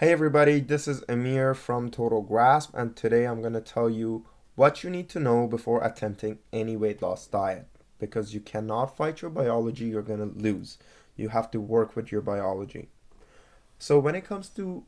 Hey everybody, this is Amir from Total Grasp, and today I'm going to tell you what you need to know before attempting any weight loss diet. Because you cannot fight your biology, you're going to lose. You have to work with your biology. So, when it comes to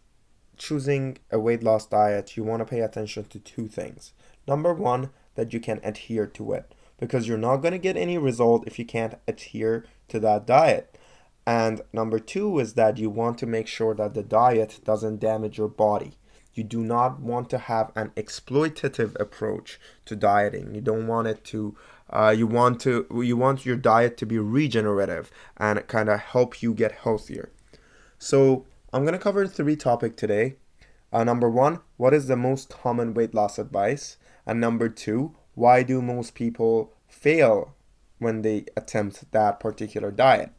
choosing a weight loss diet, you want to pay attention to two things. Number one, that you can adhere to it, because you're not going to get any result if you can't adhere to that diet. And number two is that you want to make sure that the diet doesn't damage your body. You do not want to have an exploitative approach to dieting. You don't want it to you want your diet to be regenerative and kind of help you get healthier. So I'm going to cover three topics today. Number one, what is the most common weight loss advice? And number two, why do most people fail when they attempt that particular diet?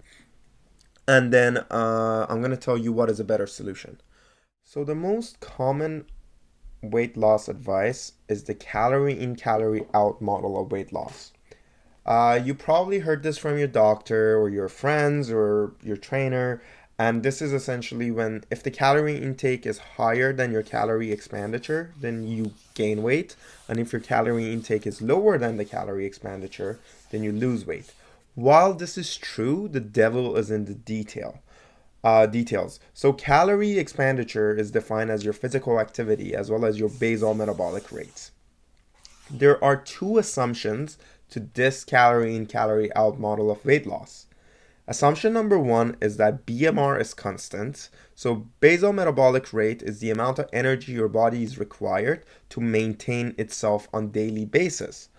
And then I'm going to tell you what is a better solution. So, the most common weight loss advice is the calorie in, calorie out model of weight loss. You probably heard this from your doctor or your friends or your trainer. And this is essentially when, if the calorie intake is higher than your calorie expenditure, then you gain weight. And if your calorie intake is lower than the calorie expenditure, then you lose weight. While this is true, the devil is in the details. So calorie expenditure is defined as your physical activity as well as your basal metabolic rates. There are two assumptions to this calorie in, calorie out model of weight loss. Assumption number one is that BMR is constant. So basal metabolic rate is the amount of energy your body is required to maintain itself on daily basis.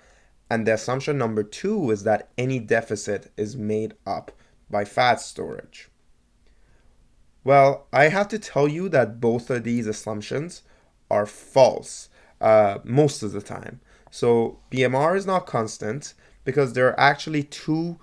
And the assumption number two is that any deficit is made up by fat storage. Well, I have to tell you that both of these assumptions are false most of the time. So BMR is not constant because there are actually two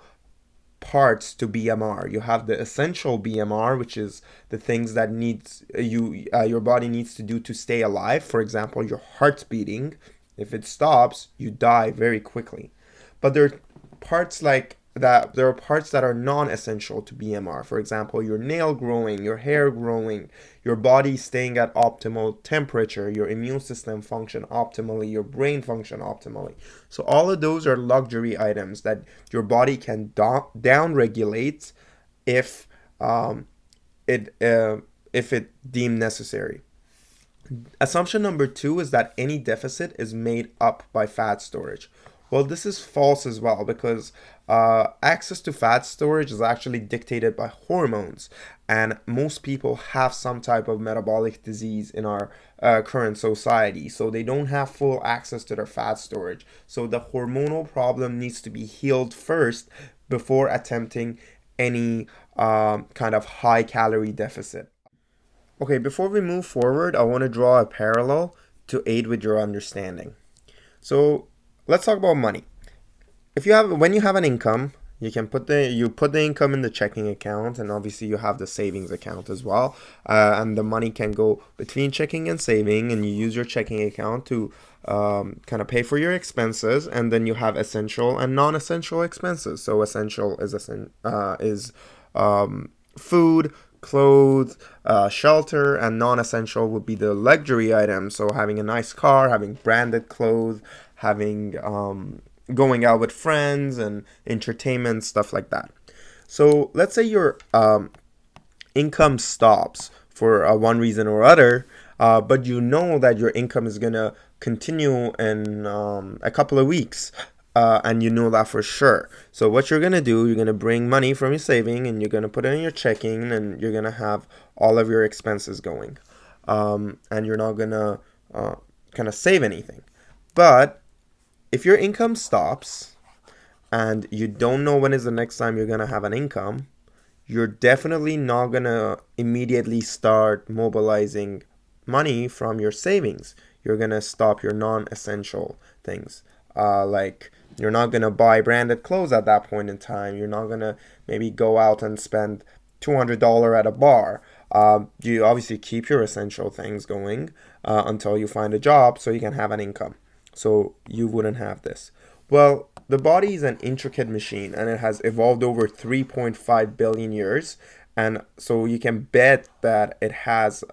parts to BMR. You have the essential BMR, which is the things that needs your body needs to do to stay alive. For example, your heart's beating. If it stops, you die very quickly. But there are parts that are non-essential to BMR. For example, your nail growing, your hair growing, your body staying at optimal temperature, your immune system function optimally, your brain function optimally. So all of those are luxury items that your body can down regulate if um, if it deemed necessary. Assumption number two is that any deficit is made up by fat storage. Well, this is false as well because access to fat storage is actually dictated by hormones, and most people have some type of metabolic disease in our current society, so they don't have full access to their fat storage. So the hormonal problem needs to be healed first before attempting any kind of high calorie deficit. Okay, before we move forward, I want to draw a parallel to aid with your understanding. So let's talk about money. If you have when you have an income, you put the income in the checking account, and obviously you have the savings account as well. And the money can go between checking and saving, and you use your checking account to kind of pay for your expenses, and then you have essential and non-essential expenses. So essential is food, clothes, shelter, and non-essential would be the luxury items. So having a nice car, having branded clothes, having going out with friends and entertainment, stuff like that. So let's say your income stops for one reason or other, but you know that your income is gonna continue in a couple of weeks. And you know that for sure. So what you're gonna do, you're gonna bring money from your saving and you're gonna put it in your checking, and you're gonna have all of your expenses going, and you're not gonna kind of save anything. But if your income stops and you don't know when is the next time you're gonna have an income, you're definitely not gonna immediately start mobilizing money from your savings. You're gonna stop your non-essential things, like you're not gonna buy branded clothes at that point in time. You're not gonna maybe go out and spend $200 at a bar. You obviously keep your essential things going until you find a job so you can have an income. So you wouldn't have this. Well, the body is an intricate machine and it has evolved over 3.5 billion years. And so you can bet that it has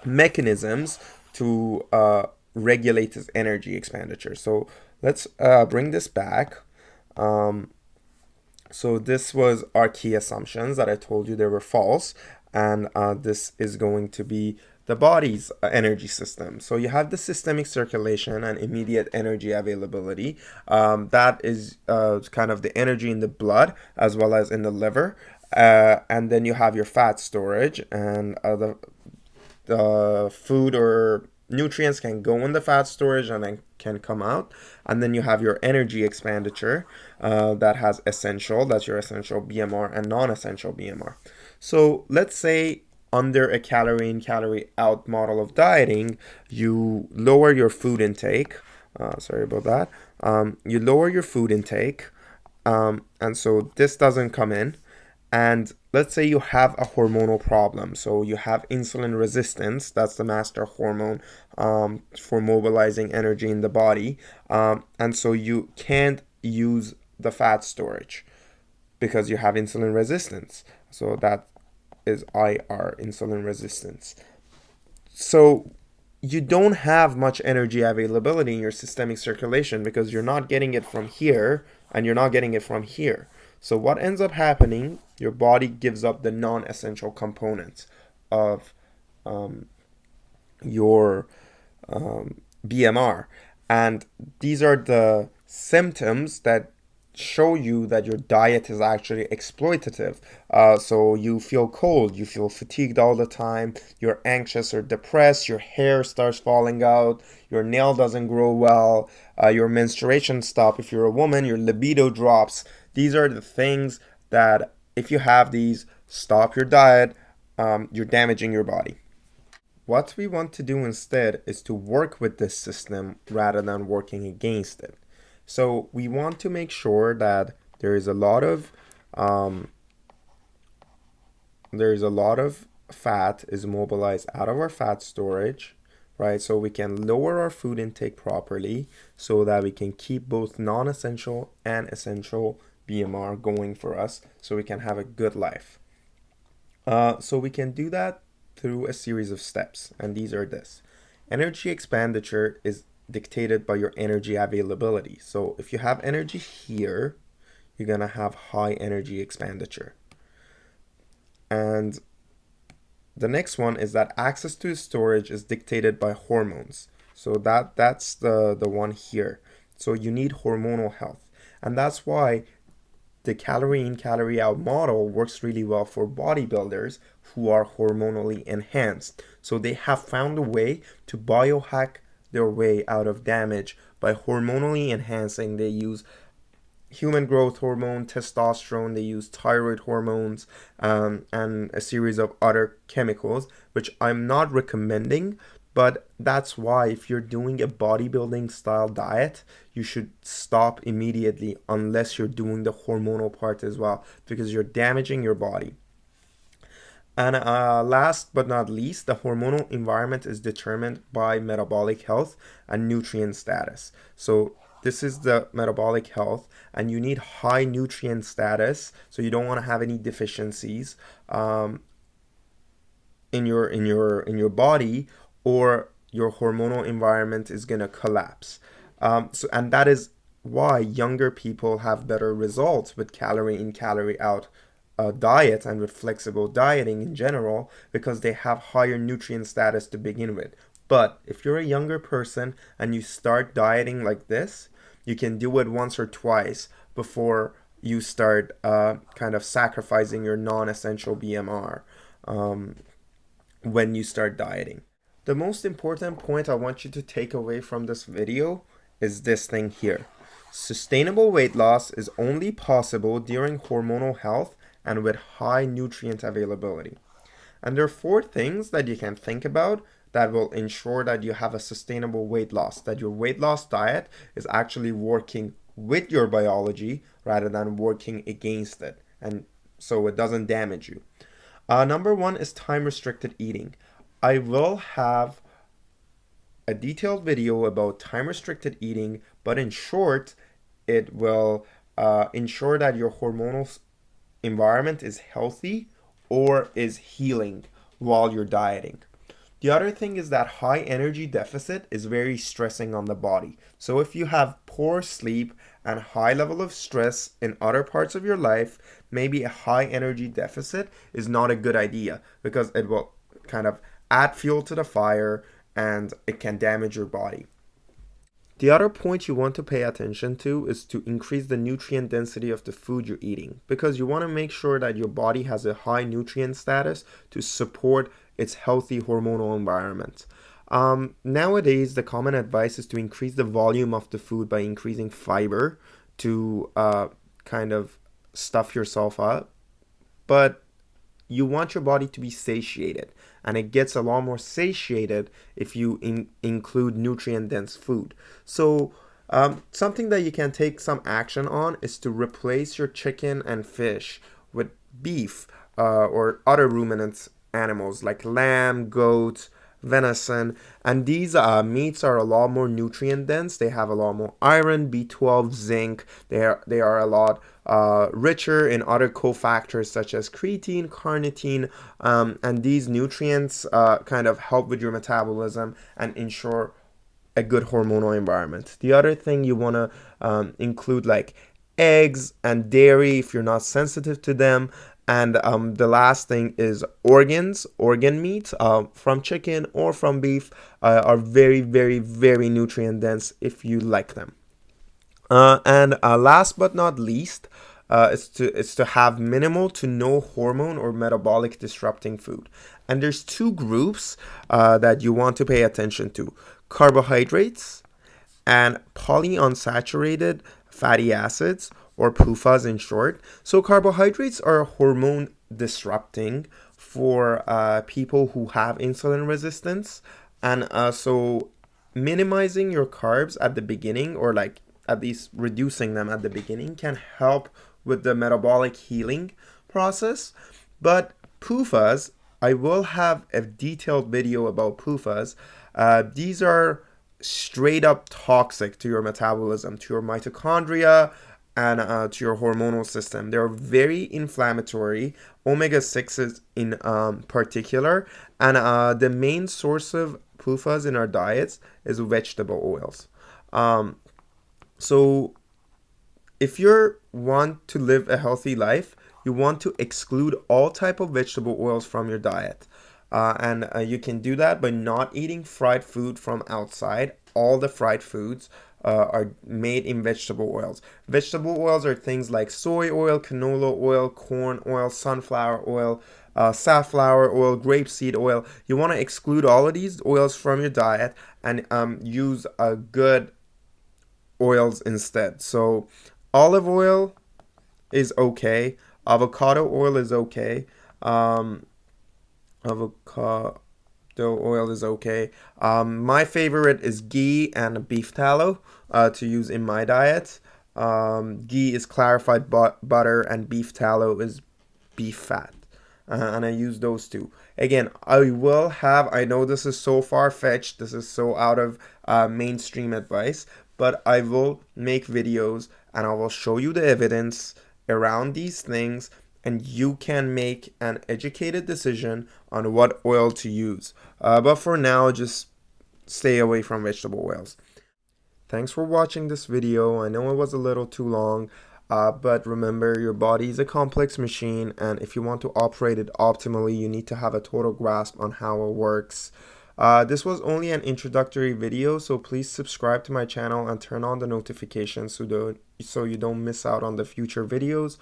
mechanisms to regulate his energy expenditure. So let's bring this back. Um, so this was our key assumptions that I told you they were false, and this is going to be the body's energy system. So you have the systemic circulation and immediate energy availability. That is kind of the energy in the blood as well as in the liver. And then you have your fat storage, and the food or nutrients can go in the fat storage and then can come out. And then you have your energy expenditure that has essential, that's your essential BMR, and non-essential BMR. So let's say under a calorie in, calorie out model of dieting, you lower your food intake. Sorry about that. You lower your food intake, and so this doesn't come in. And let's say you have a hormonal problem. So you have insulin resistance, that's the master hormone for mobilizing energy in the body. And so you can't use the fat storage because you have insulin resistance. So that is IR, insulin resistance. So you don't have much energy availability in your systemic circulation because you're not getting it from here and you're not getting it from here. So what ends up happening, your body gives up the non-essential components of your BMR. And these are the symptoms that show you that your diet is actually exploitative. So you feel cold, you feel fatigued all the time, you're anxious or depressed, your hair starts falling out, your nail doesn't grow well, your menstruation stops. If you're a woman, your libido drops. These are the things that if you have these, stop your diet, you're damaging your body. What we want to do instead is to work with this system rather than working against it. So we want to make sure that there is a lot of fat is mobilized out of our fat storage, right? So we can lower our food intake properly so that we can keep both non-essential and essential BMR going for us so we can have a good life. So we can do that through a series of steps, and these are this. Energy expenditure is dictated by your energy availability. So if you have energy here, you're gonna have high energy expenditure. And the next one is that access to storage is dictated by hormones. So that's the one here. So you need hormonal health. And that's why the calorie in, calorie out model works really well for bodybuilders who are hormonally enhanced. So they have found a way to biohack their way out of damage by hormonally enhancing. They use human growth hormone, testosterone, they use thyroid hormones, and a series of other chemicals, which I'm not recommending. But that's why if you're doing a bodybuilding style diet, you should stop immediately unless you're doing the hormonal part as well, because you're damaging your body. And last but not least, the hormonal environment is determined by metabolic health and nutrient status. So this is the metabolic health, and you need high nutrient status, so you don't want to have any deficiencies in your body, or your hormonal environment is gonna collapse. And that is why younger people have better results with calorie in, calorie out diet and with flexible dieting in general, because they have higher nutrient status to begin with. But if you're a younger person and you start dieting like this, you can do it once or twice before you start kind of sacrificing your non-essential BMR when you start dieting. The most important point I want you to take away from this video is this thing here. Sustainable weight loss is only possible during hormonal health and with high nutrient availability. And there are 4 things that you can think about that will ensure that you have a sustainable weight loss, that your weight loss diet is actually working with your biology rather than working against it, and so it doesn't damage you. Number 1 is time restricted eating. I will have a detailed video about time restricted eating, but in short, it will ensure that your hormonal environment is healthy or is healing while you're dieting. The other thing is that high energy deficit is very stressing on the body. So if you have poor sleep and high level of stress in other parts of your life, maybe a high energy deficit is not a good idea because it will kind of add fuel to the fire and it can damage your body. The other point you want to pay attention to is to increase the nutrient density of the food you're eating because you want to make sure that your body has a high nutrient status to support its healthy hormonal environment. Nowadays, the common advice is to increase the volume of the food by increasing fiber to kind of stuff yourself up. But you want your body to be satiated, and it gets a lot more satiated if you include nutrient dense food. So something that you can take some action on is to replace your chicken and fish with beef or other ruminant animals like lamb, goat, venison, and these meats are a lot more nutrient dense. They have a lot more iron, B12, zinc. They are a lot richer in other cofactors such as creatine, carnitine, and these nutrients kind of help with your metabolism and ensure a good hormonal environment. The other thing you want to include like eggs and dairy if you're not sensitive to them. And the last thing is organ meat from chicken or from beef are very, very, very nutrient dense if you like them. And last but not least, is to have minimal to no hormone or metabolic disrupting food. And there's two groups that you want to pay attention to: carbohydrates and polyunsaturated fatty acids, or PUFAs in short. So carbohydrates are hormone disrupting for people who have insulin resistance, and so minimizing your carbs at the beginning, or like at least reducing them at the beginning, can help with the metabolic healing process. But PUFAs, I will have a detailed video about PUFAs. These are straight up toxic to your metabolism, to your mitochondria, and to your hormonal system. They're very inflammatory, omega 6s in particular, and the main source of PUFAs in our diets is vegetable oils. So if you want to live a healthy life, you want to exclude all type of vegetable oils from your diet. And you can do that by not eating fried food from outside. All the fried foods are made in vegetable oils. Vegetable oils are things like soy oil, canola oil, corn oil, sunflower oil, safflower oil, grapeseed oil. You want to exclude all of these oils from your diet and use good oils instead. So olive oil is okay. Avocado oil is okay. Avocado oil is okay. My favorite is ghee and beef tallow to use in my diet. Ghee is clarified butter and beef tallow is beef fat. And I use those two. Again, I know this is so far-fetched, this is so out of mainstream advice, but I will make videos and I will show you the evidence around these things, and you can make an educated decision on what oil to use. But for now, just stay away from vegetable oils. Thanks for watching this video. I know it was a little too long, but remember, your body is a complex machine, and if you want to operate it optimally, you need to have a total grasp on how it works. This was only an introductory video, so please subscribe to my channel and turn on the notifications so you don't miss out on the future videos.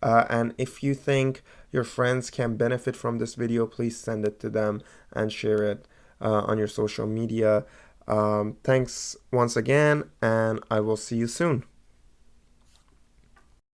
And if you think your friends can benefit from this video, please send it to them and share it on your social media. Thanks once again, and I will see you soon.